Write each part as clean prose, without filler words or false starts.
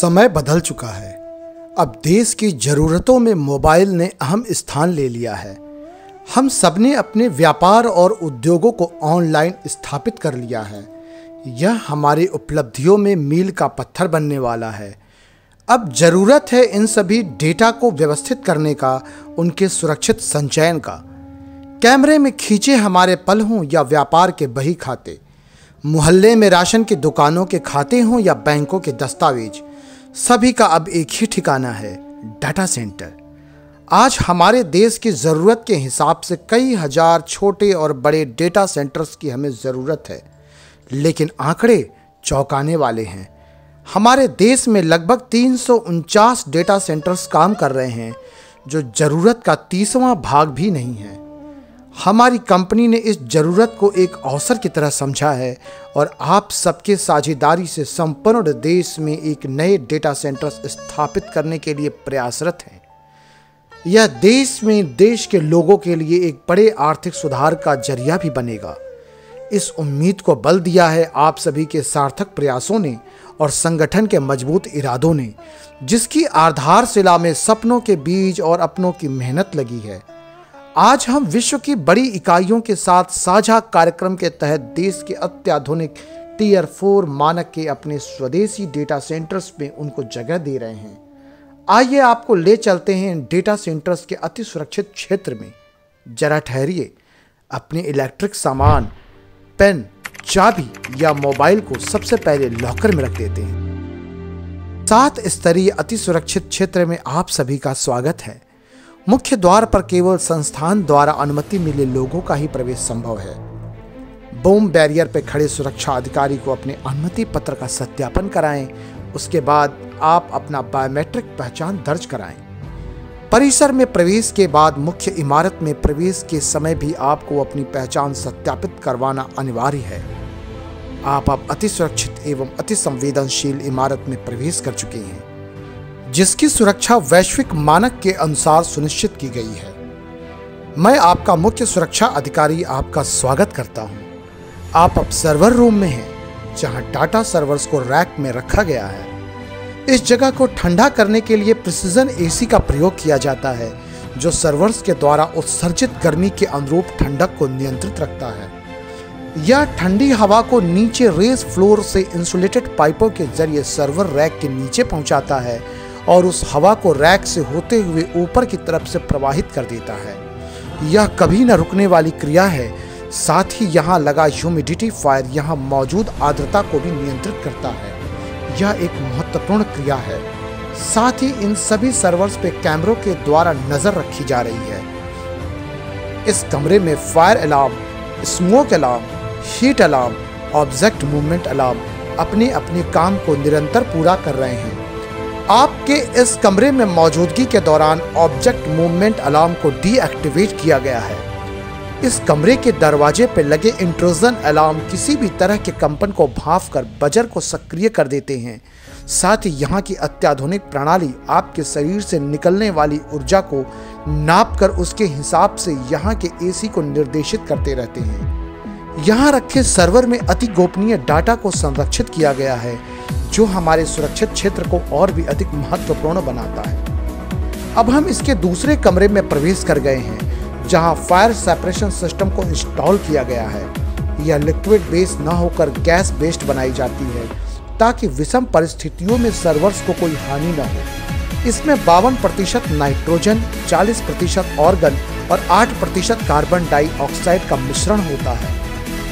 समय बदल चुका है। अब देश की ज़रूरतों में मोबाइल ने अहम स्थान ले लिया है। हम सबने अपने व्यापार और उद्योगों को ऑनलाइन स्थापित कर लिया है। यह हमारी उपलब्धियों में मील का पत्थर बनने वाला है। अब ज़रूरत है इन सभी डेटा को व्यवस्थित करने का, उनके सुरक्षित संचयन का। कैमरे में खींचे हमारे पल हों या व्यापार के बही खाते, मोहल्ले में राशन की दुकानों के खाते हों या बैंकों के दस्तावेज, सभी का अब एक ही ठिकाना है, डाटा सेंटर। आज हमारे देश की ज़रूरत के हिसाब से कई हजार छोटे और बड़े डेटा सेंटर्स की हमें ज़रूरत है, लेकिन आंकड़े चौंकाने वाले हैं। हमारे देश में लगभग 349 डेटा सेंटर्स काम कर रहे हैं, जो ज़रूरत का 30वां भाग भी नहीं है। हमारी कंपनी ने इस ज़रूरत को एक अवसर की तरह समझा है और आप सबके साझेदारी से संपूर्ण देश में एक नए डेटा सेंटर्स स्थापित करने के लिए प्रयासरत हैं। यह देश के लोगों के लिए एक बड़े आर्थिक सुधार का जरिया भी बनेगा। इस उम्मीद को बल दिया है आप सभी के सार्थक प्रयासों ने और संगठन के मजबूत इरादों ने, जिसकी आधारशिला में सपनों के बीज और अपनों की मेहनत लगी है। आज हम विश्व की बड़ी इकाइयों के साथ साझा कार्यक्रम के तहत देश के अत्याधुनिक टियर 4 मानक के अपने स्वदेशी डेटा सेंटर्स में उनको जगह दे रहे हैं। आइए आपको ले चलते हैं डेटा सेंटर्स के अति सुरक्षित क्षेत्र में। जरा ठहरिए, अपने इलेक्ट्रिक सामान, पेन, चाबी या मोबाइल को सबसे पहले लॉकर में रख देते हैं। 7 स्तरीय अति सुरक्षित क्षेत्र में आप सभी का स्वागत है। मुख्य द्वार पर केवल संस्थान द्वारा अनुमति मिले लोगों का ही प्रवेश संभव है। बूम बैरियर पर खड़े सुरक्षा अधिकारी को अपने अनुमति पत्र का सत्यापन कराएं। उसके बाद आप अपना बायोमेट्रिक पहचान दर्ज कराएं। परिसर में प्रवेश के बाद मुख्य इमारत में प्रवेश के समय भी आपको अपनी पहचान सत्यापित करवाना अनिवार्य है। आप अब अति सुरक्षित एवं अति संवेदनशील इमारत में प्रवेश कर चुके हैं, जिसकी सुरक्षा वैश्विक मानक के अनुसार सुनिश्चित की गई है। मैं आपका मुख्य सुरक्षा अधिकारी आपका स्वागत करता हूं। आप अब सर्वर रूम में हैं, जहां डाटा सर्वर्स को रैक में रखा गया है। इस जगह को ठंडा करने के लिए प्रिसिजन एसी का प्रयोग किया जाता है, जो सर्वर्स के द्वारा उत्सर्जित गर्मी के अनुरूप ठंडक को नियंत्रित रखता है। यह ठंडी हवा को नीचे रेस फ्लोर से इंसुलेटेड पाइपों के जरिए सर्वर रैक के नीचे पहुंचाता है और उस हवा को रैक से होते हुए ऊपर की तरफ से प्रवाहित कर देता है। यह कभी न रुकने वाली क्रिया है। साथ ही यहाँ लगा ह्यूमिडिफायर यहाँ मौजूद आर्द्रता को भी नियंत्रित करता है। यह एक महत्वपूर्ण क्रिया है। साथ ही इन सभी सर्वर्स पे कैमरों के द्वारा नजर रखी जा रही है। इस कमरे में fire alarm, smoke alarm, heat alarm, object movement alarm अपने अपने काम को निरंतर पूरा कर रहे हैं। आपके इस कमरे में मौजूदगी के दौरान ऑब्जेक्ट मूवमेंट अलार्म को डीएक्टिवेट किया गया है। इस कमरे के दरवाजे पर लगे इंट्रूजन अलार्म किसी भी तरह के कंपन को भांपकर बजर को सक्रिय कर देते हैं। साथ ही यहाँ की अत्याधुनिक प्रणाली आपके शरीर से निकलने वाली ऊर्जा को नापकर उसके हिसाब से यहाँ के एसी को निर्देशित करते रहते हैं। यहाँ रखे सर्वर में अति गोपनीय डाटा को संरक्षित किया गया है, जो हमारे सुरक्षित क्षेत्र को और भी अधिक महत्वपूर्ण बनाता है। अब हम इसके दूसरे कमरे में प्रवेश कर गए हैं, जहां फायर सेपरेशन सिस्टम को इंस्टॉल किया गया है। यह लिक्विड बेस्ड न होकर गैस बेस्ड बनाई जाती है, ताकि विषम परिस्थितियों में सर्वर्स को कोई हानि न हो। इसमें 52% नाइट्रोजन, 40% ऑर्गन और 8% कार्बन डाइऑक्साइड का मिश्रण होता है,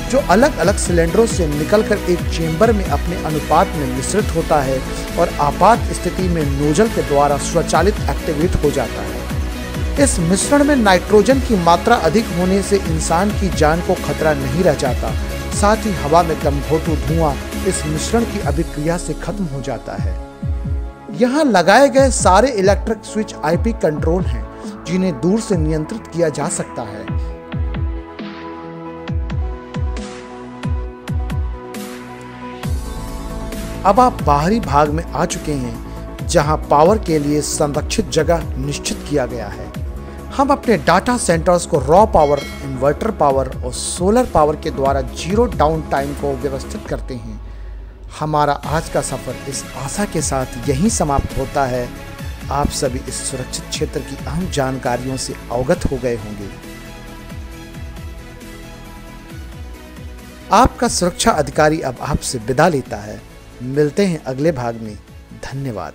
जो अलग अलग सिलेंडरों से निकलकर एक चेंबर में अपने अनुपात में मिश्रित होता है और आपात स्थिति में नोजल के द्वारा स्वचालित एक्टिवेट हो जाता है। इस मिश्रण में नाइट्रोजन की मात्रा अधिक होने से इंसान की जान को खतरा नहीं रह जाता। साथ ही हवा में दमघोंटू धुआं इस मिश्रण की अभिक्रिया से खत्म हो जाता है। यहाँ लगाए गए सारे इलेक्ट्रिक स्विच आईपी कंट्रोल हैं, जिन्हें दूर से नियंत्रित किया जा सकता है। अब आप बाहरी भाग में आ चुके हैं, जहां पावर के लिए संरक्षित जगह निश्चित किया गया है। हम अपने डाटा सेंटर्स को रॉ पावर, इन्वर्टर पावर और सोलर पावर के द्वारा जीरो डाउन टाइम को व्यवस्थित करते हैं। हमारा आज का सफ़र इस आशा के साथ यहीं समाप्त होता है। आप सभी इस सुरक्षित क्षेत्र की अहम जानकारियों से अवगत हो गए होंगे। आपका सुरक्षा अधिकारी अब आपसे विदा लेता है। मिलते हैं अगले भाग में। धन्यवाद।